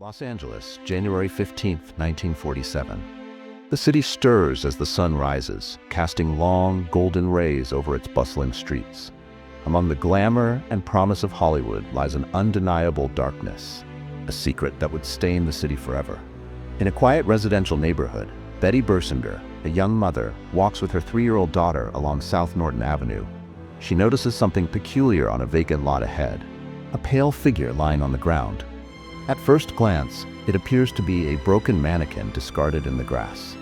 Los Angeles, January 15, 1947. The city stirs as the sun rises, casting long, golden rays over its bustling streets. Among the glamour and promise of Hollywood lies an undeniable darkness, a secret that would stain the city forever. In a quiet residential neighborhood, Betty Bersinger, a young mother, walks with her 3-year-old daughter along South Norton Avenue. She notices something peculiar on a vacant lot ahead, a pale figure lying on the ground. At first glance, it appears to be a broken mannequin discarded in the grass.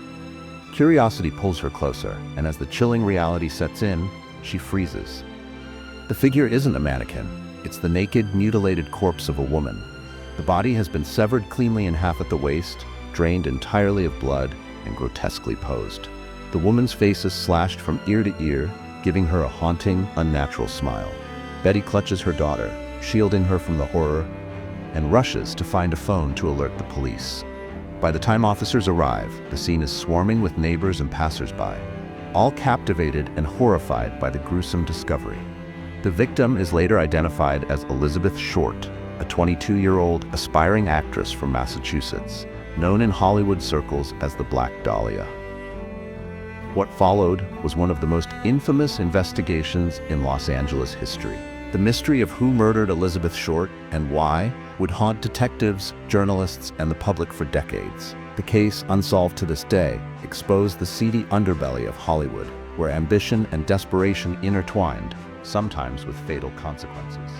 Curiosity pulls her closer, and as the chilling reality sets in, she freezes. The figure isn't a mannequin. It's the naked, mutilated corpse of a woman. The body has been severed cleanly in half at the waist, drained entirely of blood, and grotesquely posed. The woman's face is slashed from ear to ear, giving her a haunting, unnatural smile. Betty clutches her daughter, shielding her from the horror, and rushes to find a phone to alert the police. By the time officers arrive, the scene is swarming with neighbors and passersby, all captivated and horrified by the gruesome discovery. The victim is later identified as Elizabeth Short, a 22-year-old aspiring actress from Massachusetts, known in Hollywood circles as the Black Dahlia. What followed was one of the most infamous investigations in Los Angeles history. The mystery of who murdered Elizabeth Short and why would haunt detectives, journalists, and the public for decades. The case, unsolved to this day, exposed the seedy underbelly of Hollywood, where ambition and desperation intertwined, sometimes with fatal consequences.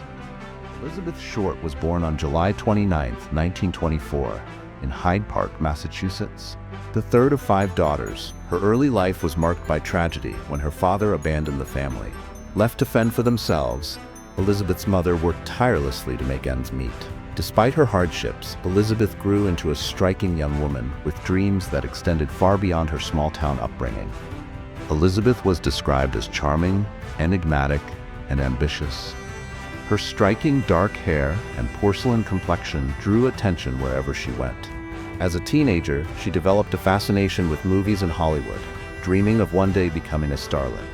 Elizabeth Short was born on July 29, 1924, in Hyde Park, Massachusetts. The third of 5 daughters, her early life was marked by tragedy when her father abandoned the family. Left to fend for themselves, Elizabeth's mother worked tirelessly to make ends meet. Despite her hardships, Elizabeth grew into a striking young woman with dreams that extended far beyond her small-town upbringing. Elizabeth was described as charming, enigmatic, and ambitious. Her striking dark hair and porcelain complexion drew attention wherever she went. As a teenager, she developed a fascination with movies and Hollywood, dreaming of one day becoming a starlet.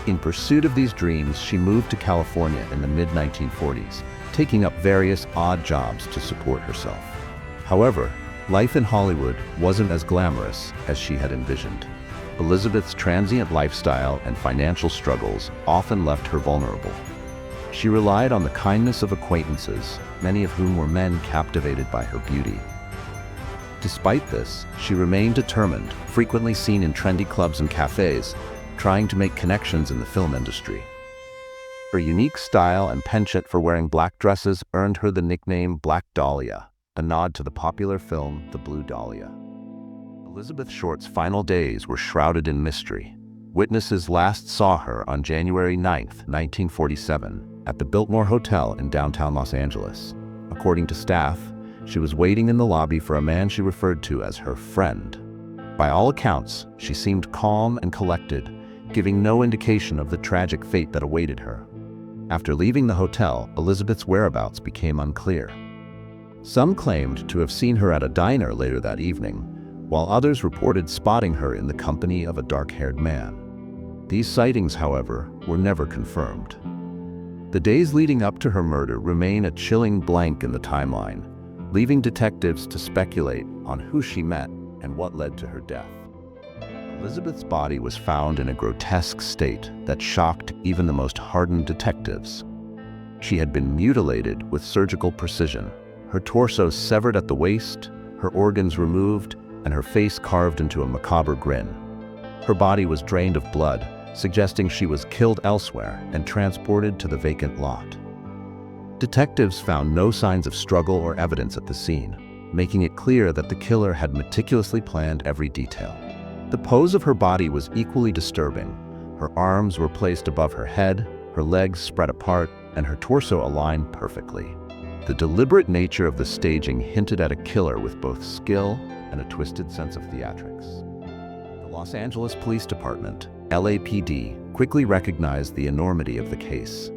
In pursuit of these dreams, she moved to California in the mid-1940s, taking up various odd jobs to support herself. However, life in Hollywood wasn't as glamorous as she had envisioned. Elizabeth's transient lifestyle and financial struggles often left her vulnerable. She relied on the kindness of acquaintances, many of whom were men captivated by her beauty. Despite this, she remained determined, frequently seen in trendy clubs and cafes, trying to make connections in the film industry. Her unique style and penchant for wearing black dresses earned her the nickname Black Dahlia, a nod to the popular film The Blue Dahlia. Elizabeth Short's final days were shrouded in mystery. Witnesses last saw her on January 9, 1947, at the Biltmore Hotel in downtown Los Angeles. According to staff, she was waiting in the lobby for a man she referred to as her friend. By all accounts, she seemed calm and collected, giving no indication of the tragic fate that awaited her. After leaving the hotel, Elizabeth's whereabouts became unclear. Some claimed to have seen her at a diner later that evening, while others reported spotting her in the company of a dark-haired man. These sightings, however, were never confirmed. The days leading up to her murder remain a chilling blank in the timeline, leaving detectives to speculate on who she met and what led to her death. Elizabeth's body was found in a grotesque state that shocked even the most hardened detectives. She had been mutilated with surgical precision, her torso severed at the waist, her organs removed, and her face carved into a macabre grin. Her body was drained of blood, suggesting she was killed elsewhere and transported to the vacant lot. Detectives found no signs of struggle or evidence at the scene, making it clear that the killer had meticulously planned every detail. The pose of her body was equally disturbing. Her arms were placed above her head, her legs spread apart, and her torso aligned perfectly. The deliberate nature of the staging hinted at a killer with both skill and a twisted sense of theatrics. The Los Angeles Police Department, LAPD, quickly recognized the enormity of the case.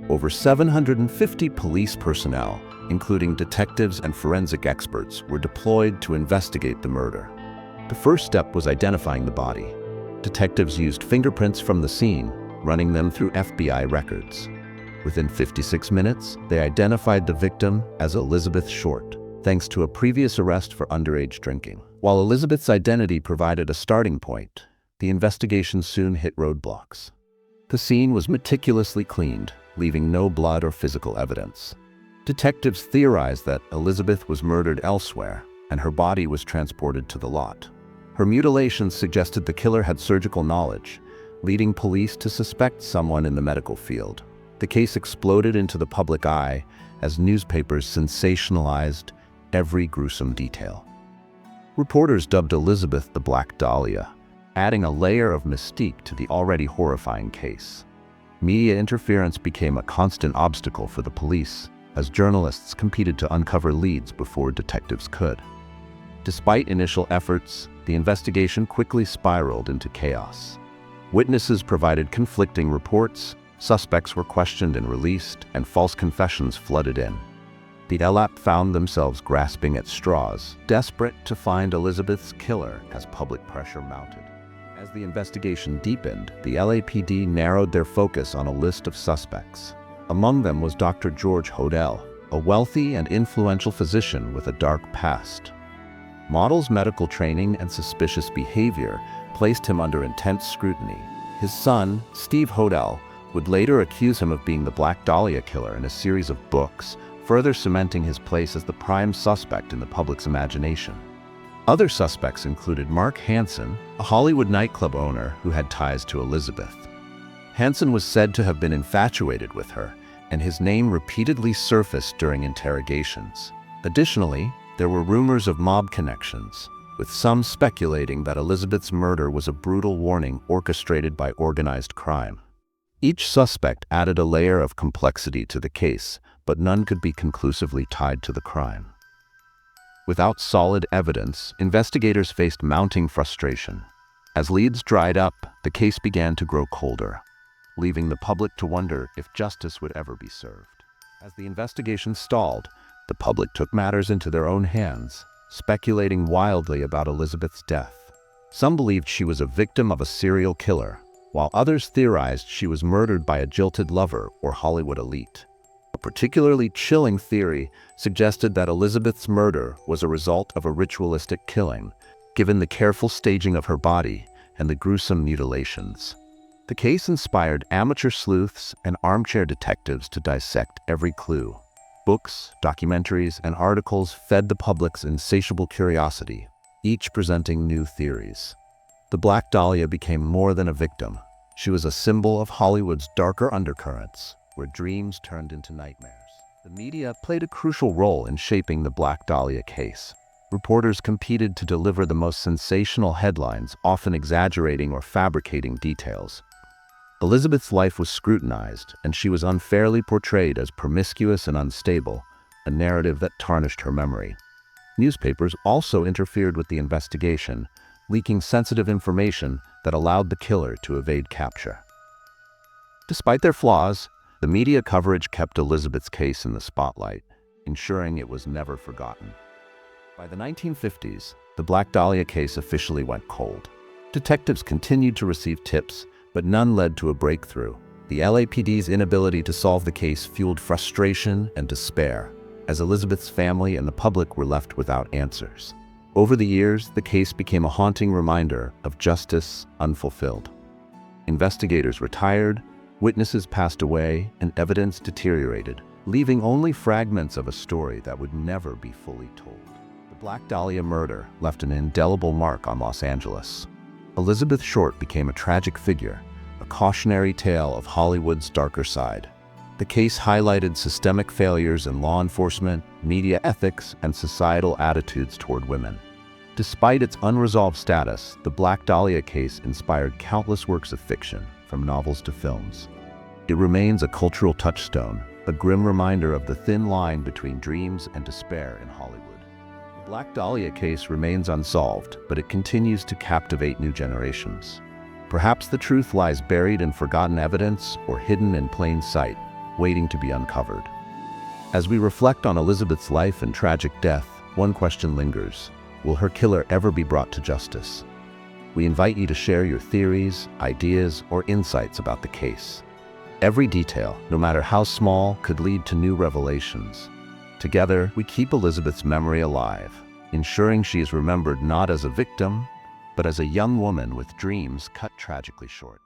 Over 750 police personnel, including detectives and forensic experts, were deployed to investigate the murder. The first step was identifying the body. Detectives used fingerprints from the scene, running them through FBI records. Within 56 minutes, they identified the victim as Elizabeth Short, thanks to a previous arrest for underage drinking. While Elizabeth's identity provided a starting point, the investigation soon hit roadblocks. The scene was meticulously cleaned, leaving no blood or physical evidence. Detectives theorized that Elizabeth was murdered elsewhere, and her body was transported to the lot. Her mutilations suggested the killer had surgical knowledge, leading police to suspect someone in the medical field. The case exploded into the public eye as newspapers sensationalized every gruesome detail. Reporters dubbed Elizabeth the Black Dahlia, adding a layer of mystique to the already horrifying case. Media interference became a constant obstacle for the police, as journalists competed to uncover leads before detectives could. Despite initial efforts, the investigation quickly spiraled into chaos. Witnesses provided conflicting reports, suspects were questioned and released, and false confessions flooded in. The LAPD found themselves grasping at straws, desperate to find Elizabeth's killer as public pressure mounted. As the investigation deepened, the LAPD narrowed their focus on a list of suspects. Among them was Dr. George Hodel, a wealthy and influential physician with a dark past. Model's medical training and suspicious behavior placed him under intense scrutiny. His son, Steve Hodel, would later accuse him of being the Black Dahlia killer in a series of books, further cementing his place as the prime suspect in the public's imagination. Other suspects included Mark Hansen, a Hollywood nightclub owner who had ties to Elizabeth. Hansen was said to have been infatuated with her, and his name repeatedly surfaced during interrogations. Additionally, there were rumors of mob connections, with some speculating that Elizabeth's murder was a brutal warning orchestrated by organized crime. Each suspect added a layer of complexity to the case, but none could be conclusively tied to the crime. Without solid evidence, investigators faced mounting frustration. As leads dried up, the case began to grow colder, leaving the public to wonder if justice would ever be served. As the investigation stalled, the public took matters into their own hands, speculating wildly about Elizabeth's death. Some believed she was a victim of a serial killer, while others theorized she was murdered by a jilted lover or Hollywood elite. A particularly chilling theory suggested that Elizabeth's murder was a result of a ritualistic killing, given the careful staging of her body and the gruesome mutilations. The case inspired amateur sleuths and armchair detectives to dissect every clue. Books, documentaries, and articles fed the public's insatiable curiosity, each presenting new theories. The Black Dahlia became more than a victim. She was a symbol of Hollywood's darker undercurrents, where dreams turned into nightmares. The media played a crucial role in shaping the Black Dahlia case. Reporters competed to deliver the most sensational headlines, often exaggerating or fabricating details. Elizabeth's life was scrutinized, and she was unfairly portrayed as promiscuous and unstable, a narrative that tarnished her memory. Newspapers also interfered with the investigation, leaking sensitive information that allowed the killer to evade capture. Despite their flaws, the media coverage kept Elizabeth's case in the spotlight, ensuring it was never forgotten. By the 1950s, the Black Dahlia case officially went cold. Detectives continued to receive tips, but none led to a breakthrough. The LAPD's inability to solve the case fueled frustration and despair, as Elizabeth's family and the public were left without answers. Over the years, the case became a haunting reminder of justice unfulfilled. Investigators retired, witnesses passed away, and evidence deteriorated, leaving only fragments of a story that would never be fully told. The Black Dahlia murder left an indelible mark on Los Angeles. Elizabeth Short became a tragic figure, a cautionary tale of Hollywood's darker side. The case highlighted systemic failures in law enforcement, media ethics, and societal attitudes toward women. Despite its unresolved status, the Black Dahlia case inspired countless works of fiction, from novels to films. It remains a cultural touchstone, a grim reminder of the thin line between dreams and despair in Hollywood. The Black Dahlia case remains unsolved, but it continues to captivate new generations. Perhaps the truth lies buried in forgotten evidence or hidden in plain sight, waiting to be uncovered. As we reflect on Elizabeth's life and tragic death, one question lingers: will her killer ever be brought to justice? We invite you to share your theories, ideas, or insights about the case. Every detail, no matter how small, could lead to new revelations. Together, we keep Elizabeth's memory alive, ensuring she is remembered not as a victim, but as a young woman with dreams cut tragically short.